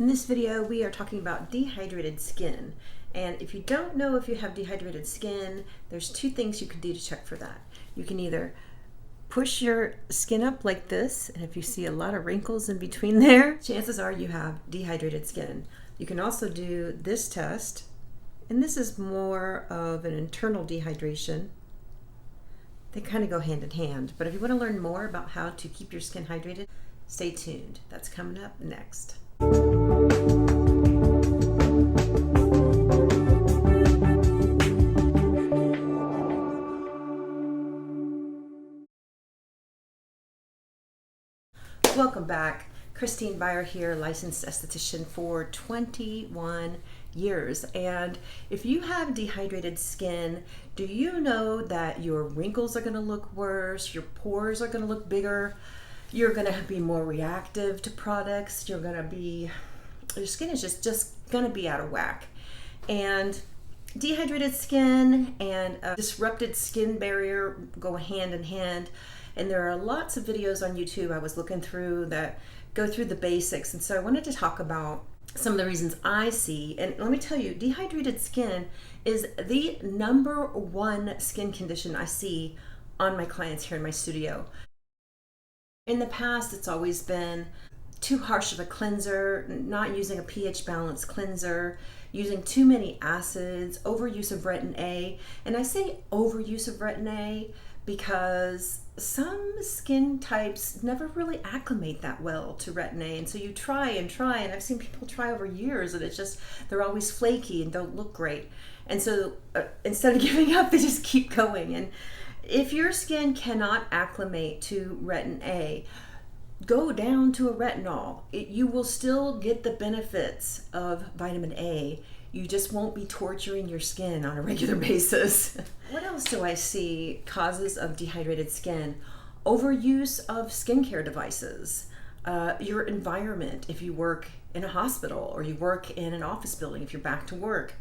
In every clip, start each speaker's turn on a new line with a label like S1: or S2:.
S1: In this video, we are talking about dehydrated skin. And if you don't know if you have dehydrated skin, there's two things you can do to check for that. You can either push your skin up like this, and if you see a lot of wrinkles in between there, chances are you have dehydrated skin. You can also do this test, and this is more of an internal dehydration. They kind of go hand in hand, but if you want to learn more about how to keep your skin hydrated, stay tuned. That's coming up next. Welcome back. Christine Byer here, licensed esthetician for 21 years. And if you have dehydrated skin, do you know that your wrinkles are going to look worse, your pores are going to look bigger, you're going to be more reactive to products, your skin is just going to be out of whack. And dehydrated skin and a disrupted skin barrier go hand in hand. And there are lots of videos on YouTube I was looking through that go through the basics. And so I wanted to talk about some of the reasons I see. And let me tell you, dehydrated skin is the #1 skin condition I see on my clients here in my studio. In the past, it's always been too harsh of a cleanser, not using a pH balanced cleanser, using too many acids, overuse of retin A. And I say overuse of retin A because some skin types never really acclimate that well to retin A. And so you try, and I've seen people try over years, and it's just, they're always flaky and don't look great. And so instead of giving up, they just keep going. And if your skin cannot acclimate to retin A, go down to a retinol. You will still get the benefits of vitamin A. You just won't be torturing your skin on a regular basis. What else do I see causes of dehydrated skin? Overuse of skincare devices. Your environment, if you work in a hospital or you work in an office building, if you're back to work.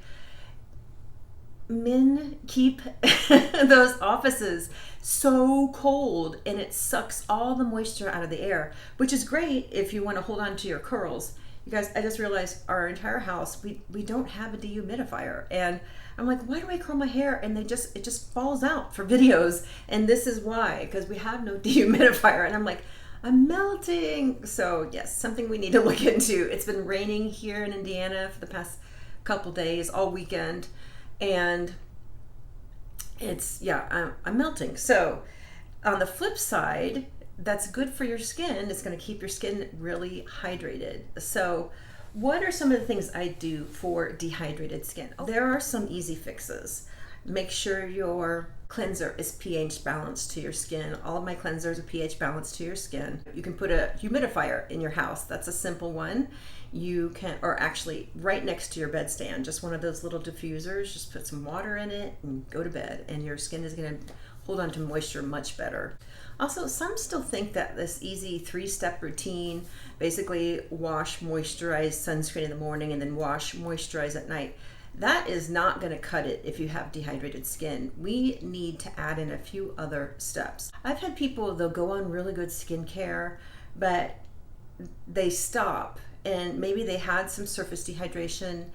S1: Men keep those offices so cold, and it sucks all the moisture out of the air, which is great if you want to hold on to your curls. You guys, I just realized our entire house, we don't have a dehumidifier. And I'm like, why do I curl my hair? And it just falls out for videos. And this is why, because we have no dehumidifier. And I'm like, I'm melting. So yes, something we need to look into. It's been raining here in Indiana for the past couple days, all weekend. And I'm melting. So on the flip side, that's good for your skin. It's going to keep your skin really hydrated. So what are some of the things I do for dehydrated skin? There are some easy fixes. Make sure your cleanser is pH balanced to your skin. All of my cleansers are pH balanced to your skin. You can put a humidifier in your house. That's a simple one. You can, or actually right next to your bedstand, just one of those little diffusers, just put some water in it and go to bed, and your skin is going to hold on to moisture much better. Also, some still think that this easy 3-step routine, basically wash, moisturize, sunscreen in the morning, and then wash, moisturize at night, that is not going to cut it if you have dehydrated skin. We need to add in a few other steps. I've had people, they'll go on really good skincare, but they stop, and maybe they had some surface dehydration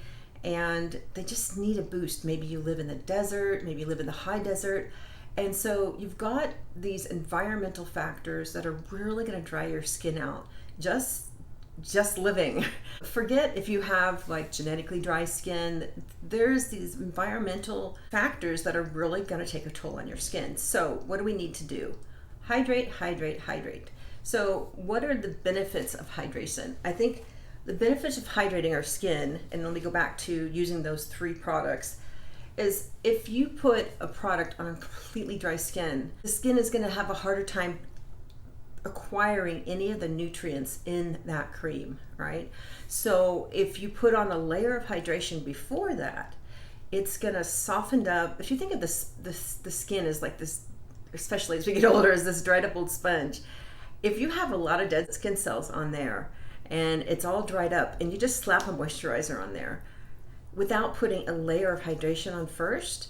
S1: and they just need a boost. Maybe you live in the desert, maybe you live in the high desert. And so you've got these environmental factors that are really going to dry your skin out just living. Forget if you have like genetically dry skin. There's these environmental factors that are really going to take a toll on your skin. So what do we need to do? Hydrate, hydrate, hydrate. So what are the benefits of hydration? I think the benefits of hydrating our skin, and let me go back to using those 3 products, is if you put a product on completely dry skin, the skin is going to have a harder time acquiring any of the nutrients in that cream, right? So if you put on a layer of hydration before that, it's going to soften up. If you think of the skin as like this, especially as we get older, as this dried up old sponge. If you have a lot of dead skin cells on there and it's all dried up, and you just slap a moisturizer on there without putting a layer of hydration on first,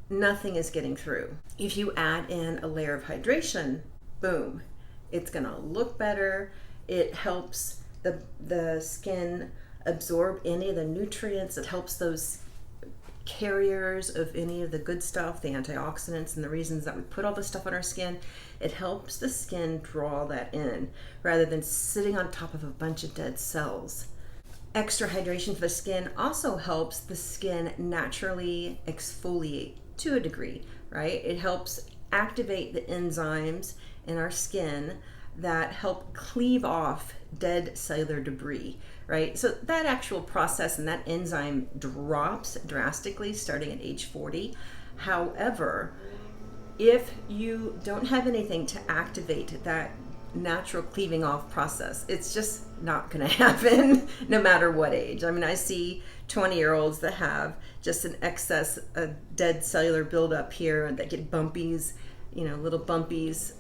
S1: nothing is getting through. If you add in a layer of hydration, boom, it's gonna look better. It helps the skin absorb any of the nutrients. It helps those carriers of any of the good stuff, the antioxidants and the reasons that we put all this stuff on our skin. It helps the skin draw that in rather than sitting on top of a bunch of dead cells. Extra hydration for the skin also helps the skin naturally exfoliate to a degree, right? It helps activate the enzymes in our skin that help cleave off dead cellular debris, right? So that actual process and that enzyme drops drastically starting at age 40. However, if you don't have anything to activate that natural cleaving off process, it's just not going to happen no matter what age. I mean, I see 20-year-olds that have just an excess dead cellular buildup here that get bumpies, little bumpies,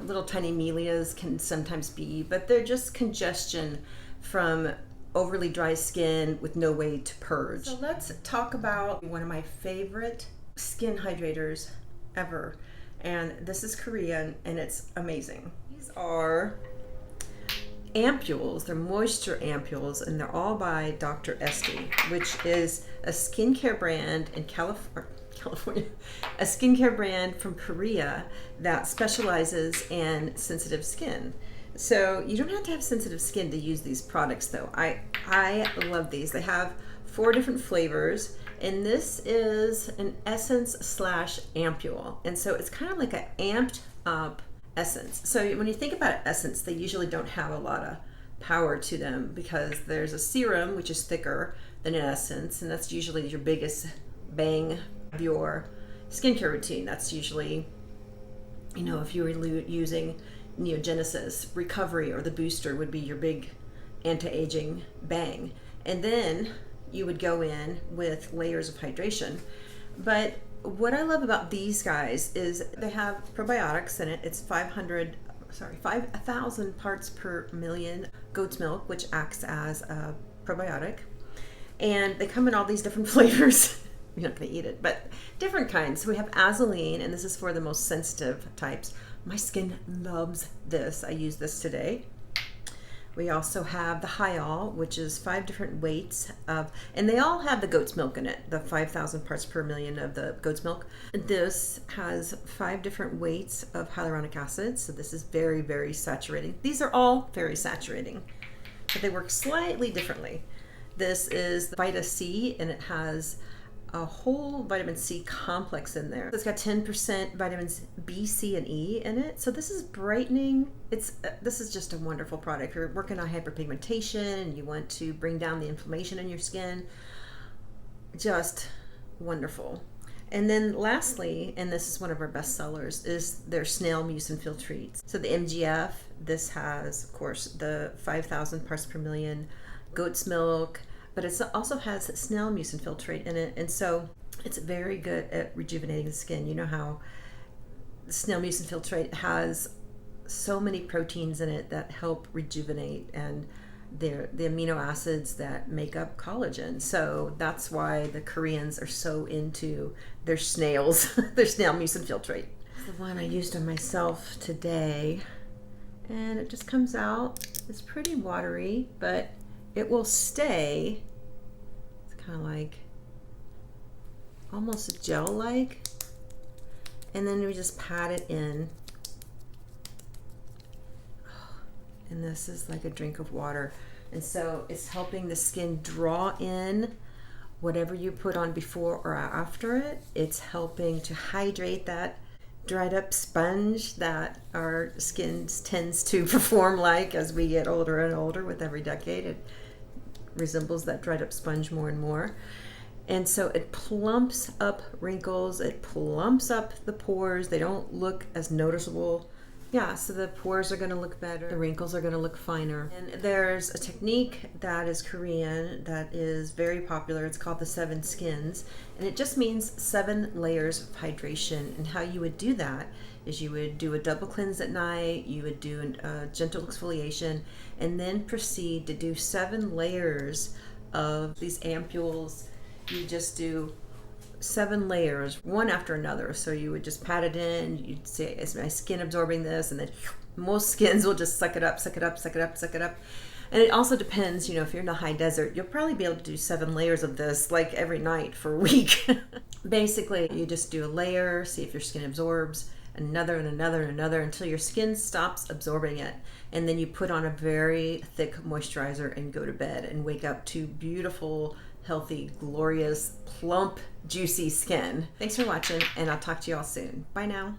S1: little tiny melias can sometimes be, but they're just congestion from overly dry skin with no way to purge. So let's talk about one of my favorite skin hydrators ever. And this is Korean and it's amazing. These are ampules. They're moisture ampules and they're all by Dr. Esty, which is a skincare brand in California, a skincare brand from Korea that specializes in sensitive skin. So you don't have to have sensitive skin to use these products though. I love these. They have 4 different flavors and this is an essence slash ampule. And so it's kind of like an amped up essence. So when you think about essence, they usually don't have a lot of power to them because there's a serum which is thicker than an essence, and that's usually your biggest bang of your skincare routine. That's usually, if you were using Neogenesis, Recovery, or the booster would be your big anti-aging bang. And then you would go in with layers of hydration. But what I love about these guys is they have probiotics in it. It's 5,000 parts per million goat's milk, which acts as a probiotic. And they come in all these different flavors. You're not going to eat it, but different kinds. So we have Azoline, and this is for the most sensitive types. My skin loves this. I use this today. We also have the Hyol, which is 5 different weights of, and they all have the goat's milk in it, the 5,000 parts per million of the goat's milk. This has 5 different weights of hyaluronic acid, so this is very, very saturating. These are all very saturating, but they work slightly differently. This is the Vita C, and it has a whole vitamin C complex in there. It's got 10% vitamins B, C, and E in it. So this is brightening. This is just a wonderful product. If you're working on hyperpigmentation and you want to bring down the inflammation in your skin, just wonderful. And then lastly, and this is one of our best sellers, is their snail mucin filtrates. So the MGF, this has, of course, the 5,000 parts per million goat's milk, but it also has snail mucin filtrate in it, and so it's very good at rejuvenating the skin. You know how the snail mucin filtrate has so many proteins in it that help rejuvenate, and they're the amino acids that make up collagen. So that's why the Koreans are so into their snails, their snail mucin filtrate. The one I used on myself today, and it just comes out. It's pretty watery, but it will stay. It's kind of like almost gel-like, and then we just pat it in, and this is like a drink of water. And so it's helping the skin draw in whatever you put on before or after it. It's helping to hydrate that dried up sponge that our skin tends to perform like as we get older and older. With every decade, it resembles that dried up sponge more and more. And so it plumps up wrinkles, it plumps up the pores. They don't look as noticeable. Yeah, so the pores are going to look better, the wrinkles are going to look finer. And there's a technique that is Korean that is very popular. It's called the 7 skins, and it just means 7 layers of hydration. And how you would do that is you would do a double cleanse at night, you would do a gentle exfoliation, and then proceed to do 7 layers of these ampules. You just do 7 layers, one after another. So you would just pat it in, you'd say, is my skin absorbing this? And then most skins will just suck it up, suck it up, suck it up, suck it up. And it also depends, if you're in a high desert, you'll probably be able to do 7 layers of this like every night for a week. Basically, you just do a layer, see if your skin absorbs, another and another and another until your skin stops absorbing it. And then you put on a very thick moisturizer and go to bed and wake up to beautiful, healthy, glorious, plump, juicy skin. Thanks for watching, and I'll talk to you all soon. Bye now.